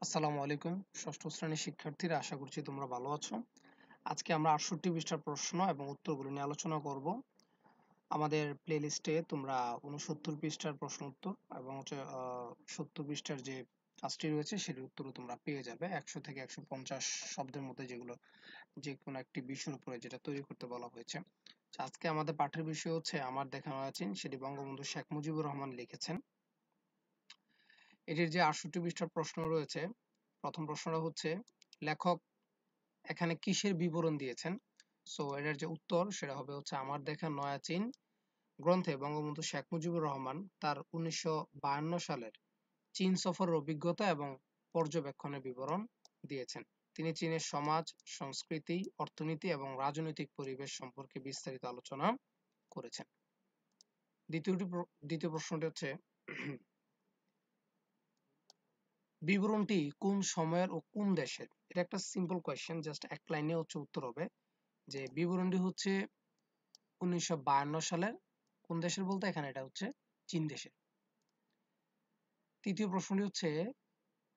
আসসালামু আলাইকুম ষষ্ঠ শ্রেণীর শিক্ষার্থীরা, আশা করছি তোমরা ভালো আছো। আজকে আমরা 68 পৃষ্ঠার প্রশ্ন এবং উত্তরগুলো নিয়ে আলোচনা করব। আমাদের প্লেলিস্টে তোমরা 69 পৃষ্ঠার প্রশ্ন উত্তর এবং 70 পৃষ্ঠার যে কাজটি রয়েছে সেটির উত্তরও তোমরা পেয়ে যাবে। 100 থেকে 150 শব্দের মধ্যে যেগুলো যে কোনো একটি বিষয়ের উপরে যেটা তৈরি করতে বলা হয়েছে। আজকে আমাদের পাঠের বিষয় হচ্ছে আমার দেখা নয়াচিন, সেটি বঙ্গবন্ধু শেখ মুজিবুর রহমান লিখেছেন। এটির যে 68 পৃষ্ঠার প্রশ্ন রয়েছে, প্রথম প্রশ্নটা হচ্ছে লেখক এখানে কিসের বিবরণ দিয়েছেন। সো এটার যে উত্তর সেটা হবে হচ্ছে আমার দেখা নয়া চীন গ্রন্থে বঙ্গবন্ধু শেখ মুজিবুর রহমান তার 1952 সালের চীন সফরের অভিজ্ঞতা এবং পর্যবেক্ষণের বিবরণ দিয়েছেন। তিনি চীনের সমাজ, সংস্কৃতি, অর্থনীতি এবং রাজনৈতিক পরিবেশ সম্পর্কে বিস্তারিত আলোচনা করেছেন। দ্বিতীয় প্রশ্নটি হচ্ছে বিবরণটি কোন সময়ের ও কোন দেশের। এটা একটা সিম্পল কোয়েশ্চেন, জাস্ট এক লাইনে হচ্ছে উত্তর হবে যে বিবরণটি হচ্ছে 1952 সালের। কোন দেশের বলতে এখানে এটা হচ্ছে চীন দেশের। তৃতীয় প্রশ্নটি হচ্ছে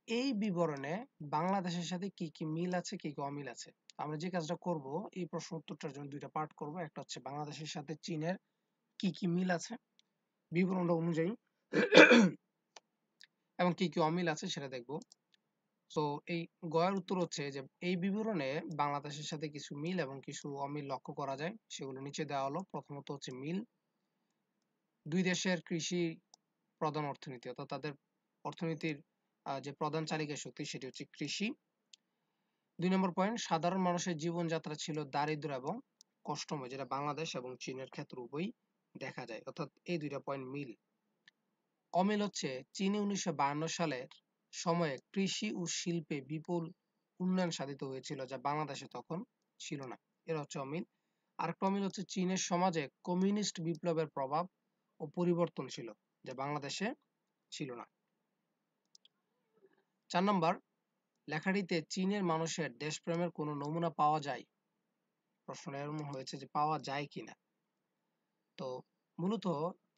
এই বিবরণে বাংলাদেশের সাথে কি কি মিল আছে, কি কি অমিল আছে। আমরা যে কাজটা করব, এই প্রশ্ন উত্তরটার জন্য দুইটা পার্ট করব। একটা হচ্ছে বাংলাদেশের সাথে চীনের কি কি মিল আছে বিবরণটা অনুযায়ী এবং কি কি অমিল আছে সেটা দেখব। তো এই গয়ের উত্তর হচ্ছে যে এই বিবরণে বাংলাদেশের সাথে কিছু মিল এবং কিছু অমিল লক্ষ্য করা যায়, সেগুলো নিচে দেওয়া হলো। প্রথমত হচ্ছে মিল, দুই দেশের কৃষি প্রধান অর্থনীতি, অর্থাৎ তাদের অর্থনীতির যে প্রধান চালিকা শক্তি সেটি হচ্ছে কৃষি। 2 নম্বর পয়েন্ট, সাধারণ মানুষের জীবনযাত্রা ছিল দারিদ্র এবং কষ্টময়, যেটা বাংলাদেশ এবং চীনের ক্ষেত্রে উভয়ই দেখা যায়, অর্থাৎ এই দুইটা পয়েন্ট মিল। অমিল হচ্ছে চীনে 1952 সালের সময়ে কৃষি ও শিল্পে বিপুল উন্নয়ন সাধিত হয়েছিল, যা বাংলাদেশে তখন ছিল না। এর হচ্ছে অমিল। আরেকটা অমিল হচ্ছে চীনের সমাজে কমিউনিস্ট বিপ্লবের প্রভাব ও পরিবর্তন ছিল, যা বাংলাদেশে ছিল না। 4 নম্বর, লেখাটিতে চীনের মানুষের দেশপ্রেমের কোনো নমুনা পাওয়া যায়। প্রশ্নটা এরকম হয়েছে যে পাওয়া যায় কিনা। তো মূলত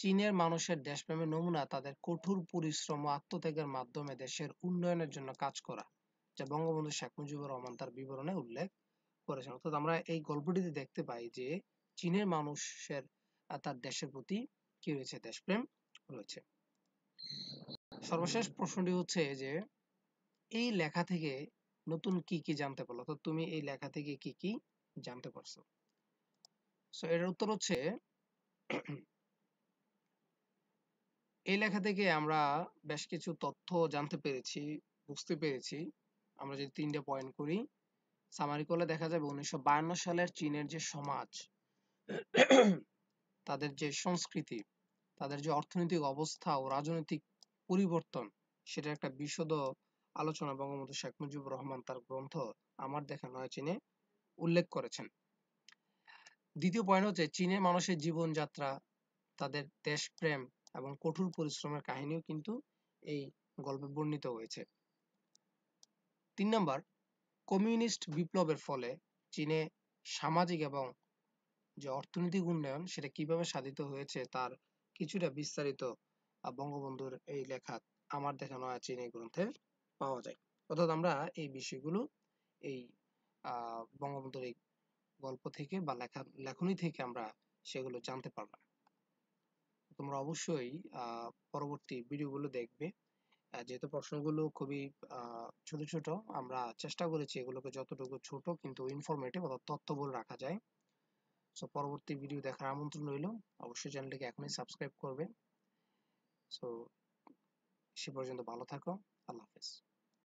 চীনের মানুষের দেশপ্রেমের নমুনা তাদের কঠোর পরিশ্রম ও আত্মত্যাগের মাধ্যমে দেশের উন্নয়নের জন্য কাজ করা, যা বঙ্গবন্ধু শেখ মুজিবুর রহমান তার বিবরণে উল্লেখ করেছেন। অর্থাৎ আমরা এই গল্পটিতে দেখতে পাই যে চীনের মানুষের তার দেশের প্রতি কি রয়েছে, দেশপ্রেম রয়েছে। সর্বশেষ প্রশ্নটি হচ্ছে যে এই লেখা থেকে নতুন কি কি জানতে পারলো। তো তুমি এই লেখা থেকে কি কি জানতে পারছো। সো এর উত্তর হচ্ছে এই লেখা থেকে আমরা বেশ কিছু তথ্য জানতে পেরেছি, বুঝতে পেরেছি। আমরা যদি 3টে পয়েন্ট করি, সামারি করলে দেখা যাবে 1952 সালের চীনের যে সমাজ, তাদের যে সংস্কৃতি, তাদের যে অর্থনৈতিক অবস্থা ও রাজনৈতিক পরিবর্তন, সেটা একটা বিশদ আলোচনা বঙ্গবন্ধু শেখ মুজিবুর রহমান তার গ্রন্থ আমার দেখা নয়া চীনে উল্লেখ করেছেন। দ্বিতীয় পয়েন্ট হচ্ছে চীনের মানুষের জীবনযাত্রা, তাদের দেশপ্রেম এবং কঠোর পরিশ্রমের কাহিনীও কিন্তু এই গল্পে বর্ণিত হয়েছে। 3 নম্বর, কমিউনিস্ট বিপ্লবের ফলে চীনে সামাজিক এবং যে অর্থনৈতিক উন্নয়ন সেটা কিভাবে সাধিত হয়েছে তার কিছুটা বিস্তারিত বঙ্গবন্ধুর এই লেখা আমার দেখা নয়া চীন এই গ্রন্থে পাওয়া যায়। অর্থাৎ আমরা এই বিষয়গুলো এই বঙ্গবন্ধুর এই গল্প থেকে বা লেখনী থেকে আমরা সেগুলো জানতে পারলাম। তোমরা অবশ্যই পরবর্তী ভিডিওগুলো দেখবে। যেহেতু প্রশ্নগুলো খুবই ছোট ছোট, আমরা চেষ্টা করেছি এগুলোকে যতটুকু ছোট কিন্তু ইনফরমেটিভ অর্থাৎ তথ্যবহুল রাখা যায়। সো পরবর্তী ভিডিও দেখার আমন্ত্রণ রইল। অবশ্যই চ্যানেলটিকে এখনই সাবস্ক্রাইব করবে। সো সে পর্যন্ত ভালো থাকো। আল্লাহ হাফেজ।